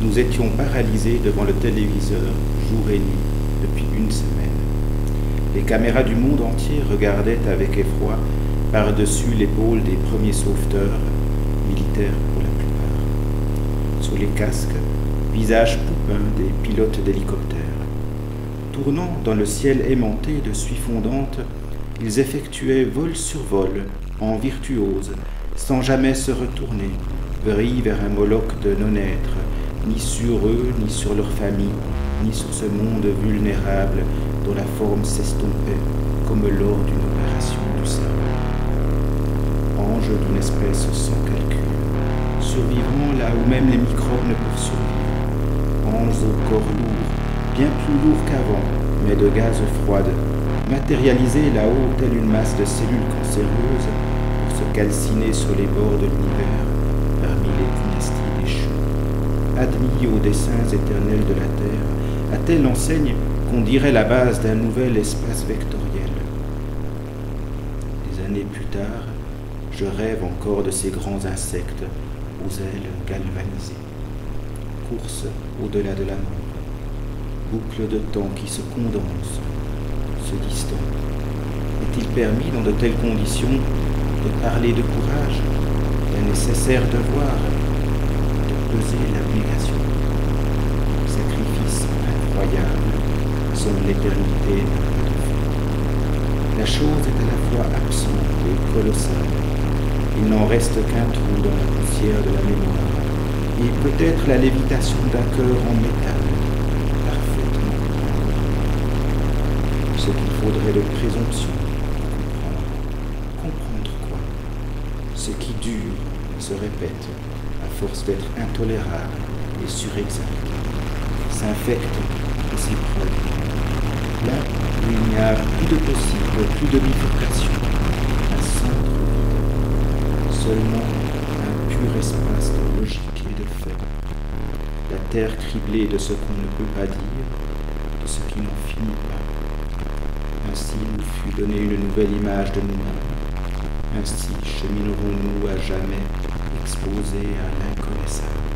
Nous étions paralysés devant le téléviseur, jour et nuit, depuis une semaine. Les caméras du monde entier regardaient avec effroi par-dessus l'épaule des premiers sauveteurs, militaires pour la plupart. Sous les casques, visages poupins des pilotes d'hélicoptères. Tournant dans le ciel aimanté de suie fondante, ils effectuaient vol sur vol, en virtuose, sans jamais se retourner, vrillent vers un Moloch de non-être, ni sur eux, ni sur leur famille, ni sur ce monde vulnérable dont la forme s'estompait comme lors d'une opération du cerveau. Anges d'une espèce sans calcul, survivant là où même les microbes ne peuvent survivre. Anges au corps lourd, bien plus lourd qu'avant, mais de gaz froide, matérialisés là-haut telle une masse de cellules cancéreuses pour se calciner sur les bords de l'univers parmi les dynasties déchues. Admis aux desseins éternels de la Terre, à telle enseigne qu'on dirait la base d'un nouvel espace vectoriel. Des années plus tard, je rêve encore de ces grands insectes aux ailes galvanisées. Course au-delà de la mort, boucle de temps qui se condense, se distend. Est-il permis dans de telles conditions de parler de courage, d'un nécessaire devoir, de peser l'abnégation? Sacrifice incroyable, son éternité n'a pas de fin. La chose est à la fois absente et colossale. Il n'en reste qu'un trou dans la poussière de la mémoire, et peut-être la lévitation d'un cœur en métal, parfaitement ce qu'il faudrait de présomption pour comprendre. Comprendre quoi? Ce qui dure se répète à force d'être intolérable et surexalté, s'infecte et s'épreuve. Là où il n'y a plus de possible, plus de bifurcation, un centre vide, seulement un pur espace de logique et de fait. La terre criblée de ce qu'on ne peut pas dire, de ce qui n'en finit pas. Ainsi nous fut donnée une nouvelle image de nous-mêmes. Ainsi cheminerons-nous à jamais exposés à l'inconnaissable.